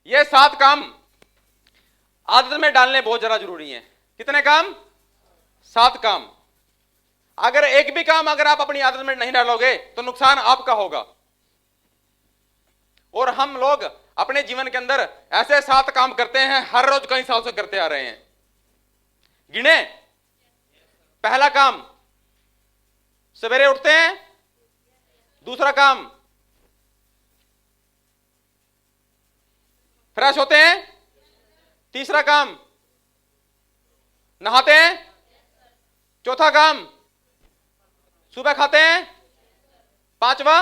ये 7 काम आदत में डालने बहुत ज्यादा जरूरी है। कितने काम? 7 काम। अगर एक भी काम अगर आप अपनी आदत में नहीं डालोगे तो नुकसान आपका होगा। और हम लोग अपने जीवन के अंदर ऐसे 7 काम करते हैं, हर रोज कई साल से करते आ रहे हैं। गिने? पहला काम, सवेरे उठते हैं। दूसरा काम, फ्रेश होते हैं। तीसरा काम, नहाते हैं। चौथा काम, सुबह खाते हैं। पांचवा,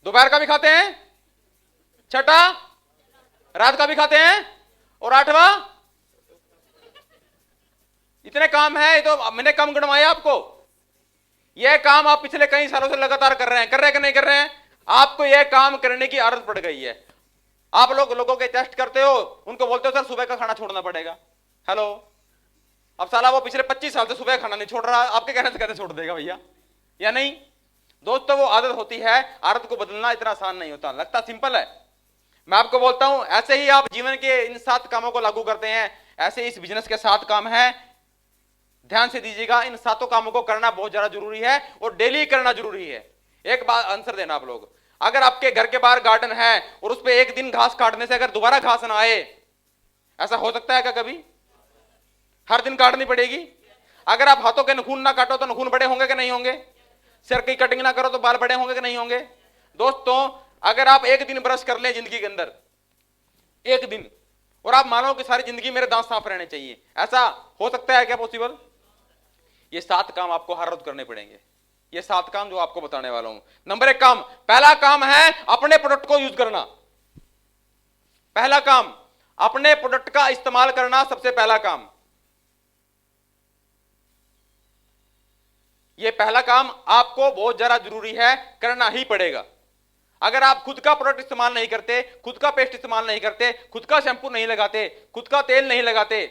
दोपहर का भी खाते हैं। छठा, रात का भी खाते हैं। और आठवां, इतने काम है। ये तो मैंने कम गिनवाए आपको। ये काम आप पिछले कई सालों से लगातार कर रहे हैं। कर रहे हैं कि नहीं कर रहे हैं? आपको यह काम करने की आदत पड़ गई है। आप लोगों के टेस्ट करते हो, उनको बोलते हो सर सुबह का खाना छोड़ना पड़ेगा। हेलो, अब साला वो पिछले 25 साल से सुबह खाना नहीं छोड़ रहा, आपके कहने से कैसे छोड़ देगा भैया? या नहीं दोस्तों? वो आदत होती है। आदत को बदलना इतना आसान नहीं होता, लगता सिंपल है। मैं आपको बोलता हूं, ऐसे ही आप जीवन के इन 7 कामों को लागू करते हैं, ऐसे इस बिजनेस के 7 काम हैं। ध्यान से दीजिएगा, इन 7 कामों को करना बहुत ज्यादा जरूरी है और डेली करना जरूरी है। एक बात आंसर देना आप लोग, अगर आपके घर के बाहर गार्डन है और उस पर एक दिन घास काटने से अगर दोबारा घास ना आए, ऐसा हो सकता है क्या कभी? हर दिन काटनी पड़ेगी। अगर आप हाथों के नाखून ना काटो तो नाखून बड़े होंगे कि नहीं होंगे? सिर की कटिंग ना करो तो बाल बड़े होंगे कि नहीं होंगे? दोस्तों, अगर आप एक दिन ब्रश कर लें जिंदगी के अंदर, एक दिन, और आप मानो कि सारी जिंदगी मेरे दांत साफ रहने चाहिए, ऐसा हो सकता है क्या पॉसिबल? ये 7 काम आपको हर रोज करने पड़ेंगे। ये 7 काम जो आपको बताने वाला हूं। नंबर 1 काम, पहला काम है अपने प्रोडक्ट को यूज करना। पहला काम, अपने प्रोडक्ट का इस्तेमाल करना, सबसे पहला काम। यह पहला काम आपको बहुत ज्यादा जरूरी है, करना ही पड़ेगा। अगर आप खुद का प्रोडक्ट इस्तेमाल नहीं करते, खुद का पेस्ट इस्तेमाल नहीं करते, खुद का शैंपू नहीं लगाते, खुद का तेल नहीं लगाते,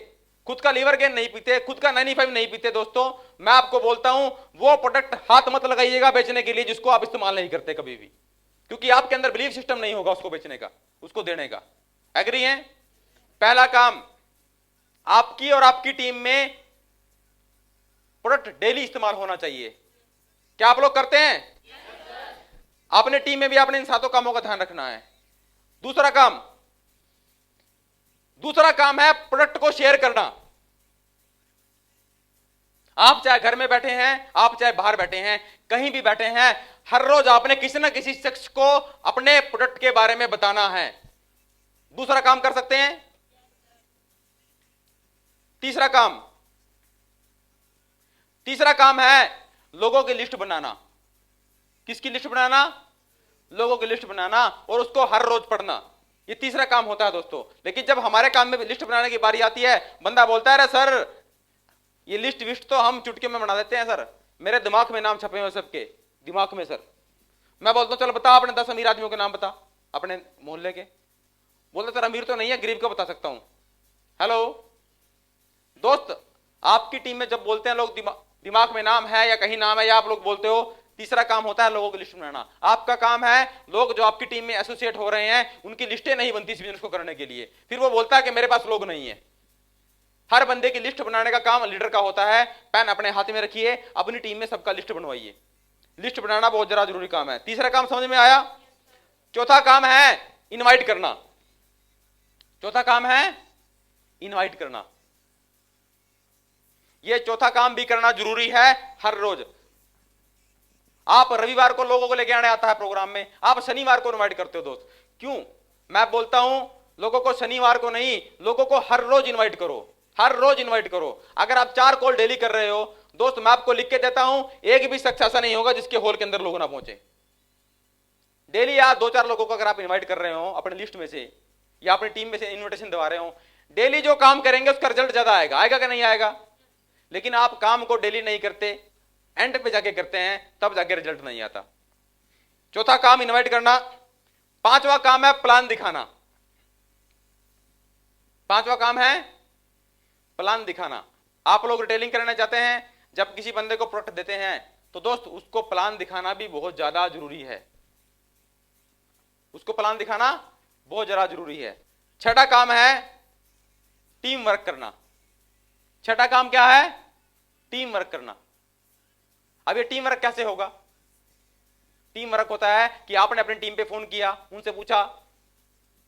खुद का लीवर गेन नहीं पीते, खुद का 95 नहीं पीते, दोस्तों मैं आपको बोलता हूं वो प्रोडक्ट हाथ मत लगाइएगा बेचने के लिए जिसको आप इस्तेमाल नहीं करते कभी भी, क्योंकि आपके अंदर बिलीफ सिस्टम नहीं होगा उसको बेचने का, उसको देने का। एग्री हैं? पहला काम, आपकी और आपकी टीम में प्रोडक्ट डेली इस्तेमाल होना चाहिए। क्या आप लोग करते हैं? अपने टीम में भी आपने इन 7 कामों का ध्यान रखना है। दूसरा काम है प्रोडक्ट को शेयर करना। आप चाहे घर में बैठे हैं, आप चाहे बाहर बैठे हैं, कहीं भी बैठे हैं, हर रोज आपने किसी ना किसी शख्स को अपने प्रोडक्ट के बारे में बताना है। दूसरा काम कर सकते हैं। तीसरा काम है लोगों की लिस्ट बनाना। किसकी लिस्ट बनाना? लोगों की लिस्ट बनाना, और उसको हर रोज पढ़ना। ये तीसरा काम होता है दोस्तों। लेकिन जब हमारे काम में लिस्ट बनाने की बारी आती है, बंदा बोलता है अरे सर ये लिस्ट विस्ट तो हम चुटकी में बना देते हैं सर, मेरे दिमाग में नाम छपे हुए सबके दिमाग में सर। मैं बोलता हूं चलो बता अपने 10 अमीर आदमियों के नाम बता अपने मोहल्ले के। बोलते सर अमीर तो नहीं है, गरीब को बता सकता हूं। हेलो दोस्त, आपकी टीम में जब बोलते हैं लोग दिमाग में नाम है या कहीं नाम है या आप लोग बोलते हो, तीसरा काम होता है लोगों की लिस्ट बनाना। आपका काम है लोग जो आपकी टीम में एसोसिएट हो रहे हैं उनकी लिस्टें नहीं बनती इस बिजनेस को करने के लिए। फिर वो बोलता है कि मेरे पास लोग नहीं है। हर बंदे की लिस्ट बनाने का काम लीडर का होता है। पेन अपने हाथ में रखिए, अपनी टीम में सबका लिस्ट बनवाइए। लिस्ट बनाना बहुत ज्यादा जरूरी काम है। तीसरा काम समझ में आया? चौथा काम है इनवाइट करना। चौथा काम है इनवाइट करना। यह चौथा काम भी करना जरूरी है हर रोज। आप रविवार को लोगों को लेके आने आता है प्रोग्राम में, आप शनिवार को इनवाइट करते हो दोस्त। क्यों? मैं बोलता हूं लोगों को शनिवार को नहीं, लोगों को हर रोज इनवाइट करो, हर रोज इनवाइट करो। अगर आप 4 कॉल डेली कर रहे हो दोस्त, मैं आपको लिख के देता हूं एक भी शख्स ऐसा नहीं होगा जिसके हॉल के अंदर लोग ना पहुंचे। डेली या 2-4 लोगों को अगर आप इन्वाइट कर रहे हो अपने लिस्ट में से या अपनी टीम में से इन्विटेशन दबा रहे हो, डेली जो काम करेंगे उसका रिजल्ट ज्यादा आएगा। आएगा कि नहीं आएगा? लेकिन आप काम को डेली नहीं करते, एंड पे जाके करते हैं, तब जाके रिजल्ट नहीं आता। चौथा काम इनवाइट करना। पांचवा काम है प्लान दिखाना। पांचवा काम है प्लान दिखाना। आप लोग रिटेलिंग करना चाहते हैं, जब किसी बंदे को प्रोडक्ट देते हैं तो दोस्त उसको प्लान दिखाना भी बहुत ज्यादा जरूरी है। उसको प्लान दिखाना बहुत जरा जरूरी है। छठा काम है टीम वर्क करना। छठा काम क्या है? टीम वर्क करना। अब ये टीम वर्क कैसे होगा? टीम वर्क होता है कि आपने अपनी टीम पे फोन किया, उनसे पूछा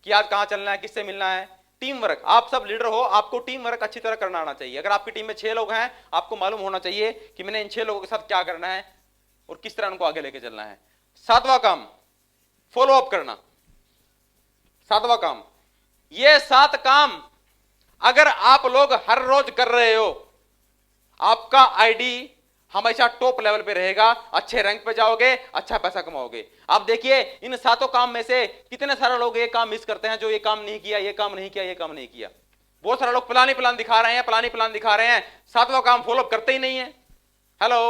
कि आज कहां चलना है, किससे मिलना है। टीम वर्क, आप सब लीडर हो, आपको टीम वर्क अच्छी तरह करना आना चाहिए। अगर आपकी टीम में 6 लोग हैं, आपको मालूम होना चाहिए कि मैंने इन 6 लोगों के साथ क्या करना है और किस तरह उनको आगे लेके चलना है। सातवां काम फॉलो अप करना। सातवां काम, ये 7 काम अगर आप लोग हर रोज कर रहे हो, आपका आईडी हमेशा टॉप लेवल पे रहेगा, अच्छे रैंक पे जाओगे, अच्छा पैसा कमाओगे। आप देखिए इन 7 काम में से कितने सारे लोग ये काम मिस करते हैं, जो ये काम नहीं किया, ये काम नहीं किया, ये काम नहीं किया। बहुत सारे लोग प्लान ही प्लान दिखा रहे हैं, प्लान ही प्लान दिखा रहे हैं, 7वां काम फॉलो अप करते ही नहीं है। हेलो,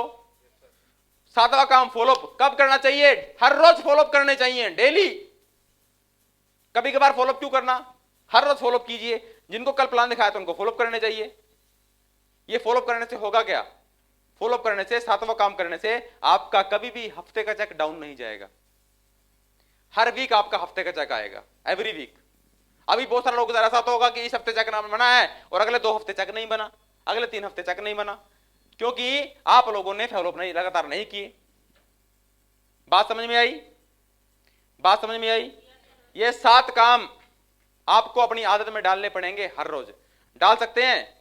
7वां काम फॉलो अप कब करना चाहिए? हर रोज फॉलो अप करने चाहिए, डेली। कभी कभार फॉलो अप क्यों करना? हर रोज फॉलो अप कीजिए। जिनको कल प्लान दिखाया था उनको फॉलो अप करने चाहिए। ये फॉलो अप करने से होगा क्या? फॉलो अप करने से, 7वां काम करने से आपका कभी भी हफ्ते का चेक डाउन नहीं जाएगा। हर वीक आपका हफ्ते का चेक आएगा, एवरी वीक। अभी बहुत सारे लोग ऐसा तो होगा कि इस हफ्ते चेक ना बना है और अगले 2 हफ्ते चेक नहीं बना, अगले 3 हफ्ते चेक नहीं बना, क्योंकि आप लोगों ने फॉलो अप नहीं, लगातार नहीं किए। बात समझ में आई? बात समझ में आई? ये 7 काम आपको अपनी आदत में डालने पड़ेंगे, हर रोज। डाल सकते हैं?